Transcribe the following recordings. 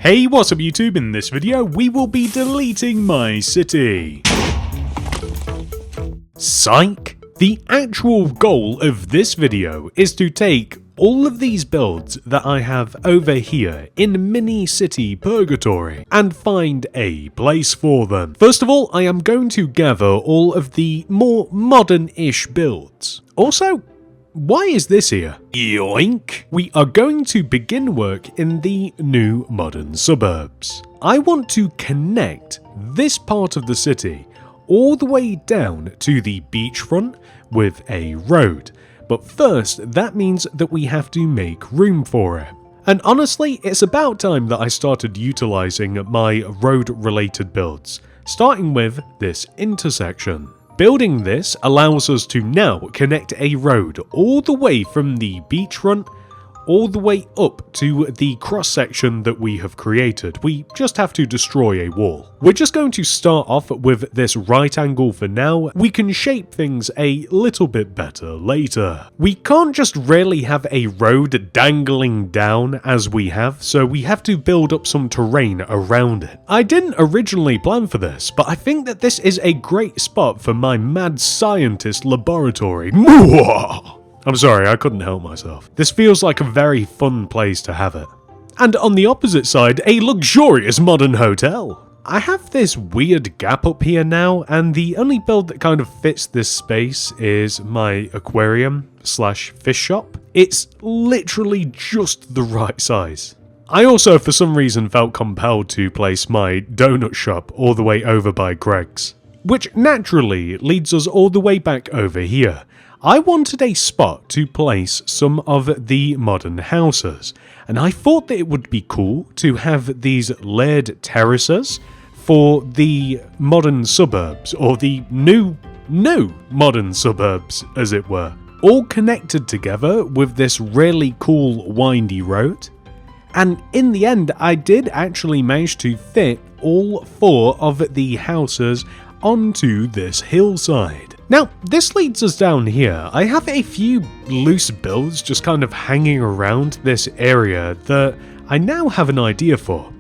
Hey, what's up YouTube? In this video, we will be deleting my city. Psych! The actual goal of this video is to take all of these builds that I have over here in mini city purgatory and find a place for them. First of all, I am going to gather all of the more modern-ish builds. Also, why is this here? Yoink! We are going to begin work in the new modern suburbs. I want to connect this part of the city all the way down to the beachfront with a road. But first, that means that we have to make room for it. And honestly, it's about time that I started utilizing my road-related builds, starting with this intersection. Building this allows us to now connect a road all the way from the beachfront all the way up to the cross section that we have created. We just have to destroy a wall. We're just going to start off with this right angle for now. We can shape things a little bit better later. We can't just really have a road dangling down as we have, so we have to build up some terrain around it. I didn't originally plan for this, but I think that this is a great spot for my mad scientist laboratory. I'm sorry, I couldn't help myself. This feels like a very fun place to have it. And on the opposite side, a luxurious modern hotel. I have this weird gap up here now, and the only build that kind of fits this space is my aquarium slash fish shop. It's literally just the right size. I also, for some reason, felt compelled to place my donut shop all the way over by Greg's, which naturally leads us all the way back over here. I wanted a spot to place some of the modern houses, and I thought that it would be cool to have these layered terraces for the modern suburbs, or the new modern suburbs, as it were, all connected together with this really cool windy road. And in the end, I did actually manage to fit all 4 of the houses onto this hillside. Now, this leads us down here. I have a few loose builds just kind of hanging around this area that I now have an idea for.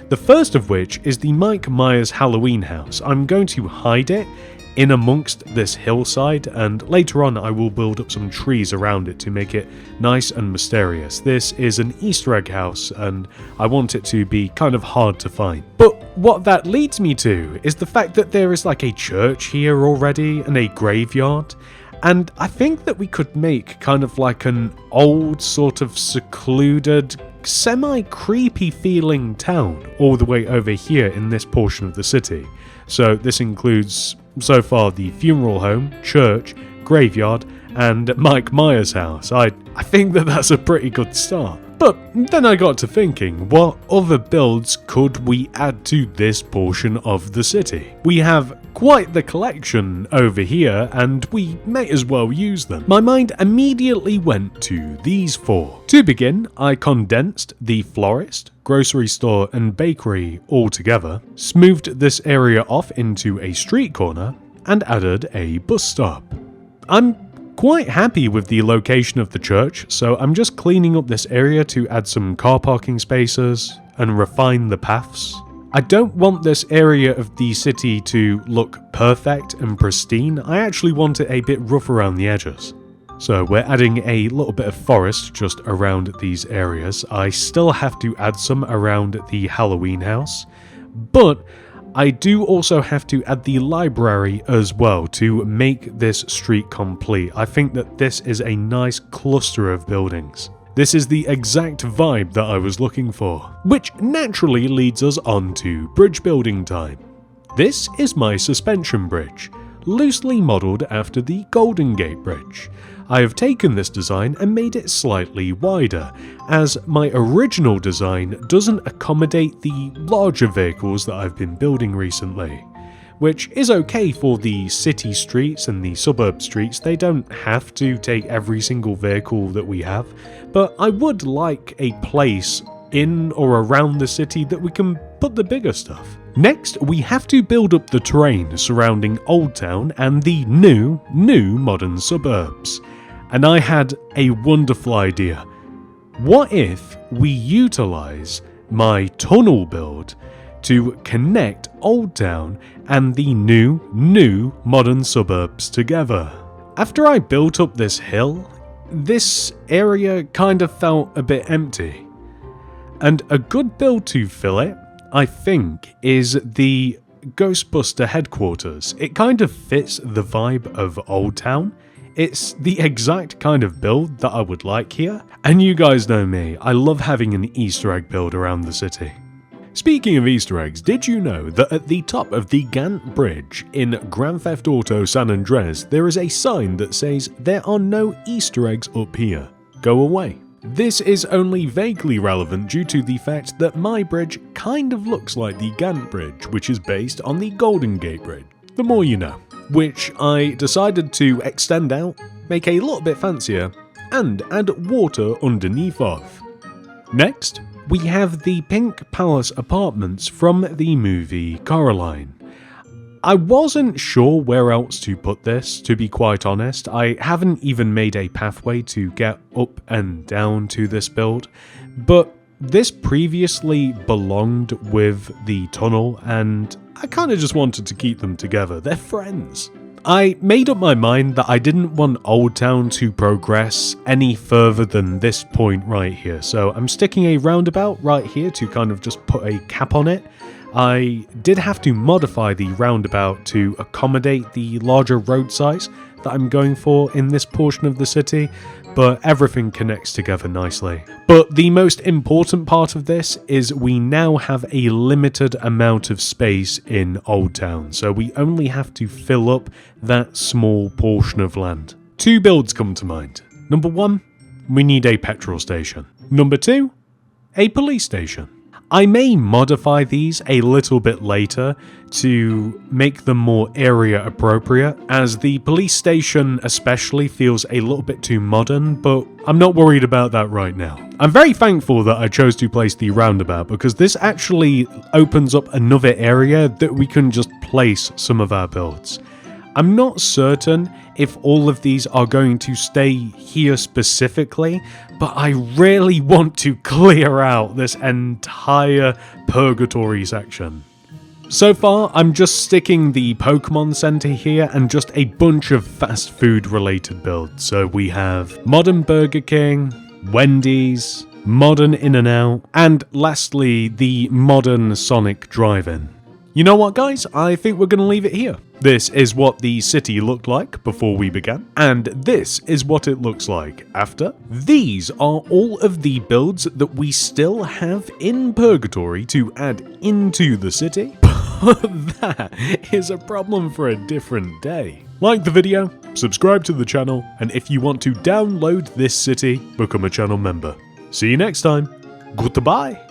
The first of which is the Mike Myers Halloween house. I'm going to hide it in amongst this hillside, and later on I will build up some trees around it to make it nice and mysterious. This is an Easter egg house, and I want it to be kind of hard to find. But what that leads me to is the fact that there is like a church here already and a graveyard, and I think that we could make kind of like an old sort of secluded, semi-creepy feeling town all the way over here in this portion of the city. So this includes so far the funeral home, church, graveyard, and Mike Myers' house. I think that that's a pretty good start. But then I got to thinking, what other builds could we add to this portion of the city? We have quite the collection over here, and we may as well use them. My mind immediately went to these 4. To begin, I condensed the florist, grocery store, and bakery all together, smoothed this area off into a street corner, and added a bus stop. I'm quite happy with the location of the church, so I'm just cleaning up this area to add some car parking spaces and refine the paths. I don't want this area of the city to look perfect and pristine. I actually want it a bit rough around the edges. So we're adding a little bit of forest just around these areas. I still have to add some around the Halloween house, but I do also have to add the library as well to make this street complete. I think that this is a nice cluster of buildings. This is the exact vibe that I was looking for, which naturally leads us on to bridge building time. This is my suspension bridge, loosely modelled after the Golden Gate Bridge. I have taken this design and made it slightly wider, as my original design doesn't accommodate the larger vehicles that I've been building recently. Which is okay for the city streets and the suburb streets. They don't have to take every single vehicle that we have, but I would like a place in or around the city that we can put the bigger stuff. Next, we have to build up the terrain surrounding Old Town and the new modern suburbs. And I had a wonderful idea. What if we utilize my tunnel build to connect Old Town and the new modern suburbs together. After I built up this hill, this area kind of felt a bit empty. And a good build to fill it, I think, is the Ghostbuster headquarters. It kind of fits the vibe of Old Town. It's the exact kind of build that I would like here. And you guys know me, I love having an Easter egg build around the city. Speaking of Easter eggs, did you know that at the top of the Gantt Bridge in Grand Theft Auto San Andreas, there is a sign that says there are no Easter eggs up here. Go away. This is only vaguely relevant due to the fact that my bridge kind of looks like the Gantt Bridge, which is based on the Golden Gate Bridge. The more you know. Which I decided to extend out, make a little bit fancier, and add water underneath of. Next, we have the Pink Palace apartments from the movie Coraline. I wasn't sure where else to put this, to be quite honest. I haven't even made a pathway to get up and down to this build, but this previously belonged with the tunnel and I kind of just wanted to keep them together. They're friends. I made up my mind that I didn't want Old Town to progress any further than this point right here, so I'm sticking a roundabout right here to kind of just put a cap on it. I did have to modify the roundabout to accommodate the larger road size that I'm going for in this portion of the city, but everything connects together nicely. But the most important part of this is we now have a limited amount of space in Old Town, so we only have to fill up that small portion of land. Two builds come to mind. Number one, we need a petrol station. Number two, a police station. I may modify these a little bit later to make them more area appropriate, as the police station especially feels a little bit too modern, but I'm not worried about that right now. I'm very thankful that I chose to place the roundabout because this actually opens up another area that we can just place some of our builds. I'm not certain if all of these are going to stay here specifically, but I really want to clear out this entire purgatory section. So far, I'm just sticking the Pokemon Center here and just a bunch of fast food related builds. So we have modern Burger King, Wendy's, modern In-N-Out, and lastly, the modern Sonic Drive-In. You know what, guys? I think we're going to leave it here. This is what the city looked like before we began, and this is what it looks like after. These are all of the builds that we still have in Purgatory to add into the city, but that is a problem for a different day. Like the video, subscribe to the channel, and if you want to download this city, become a channel member. See you next time. Goodbye.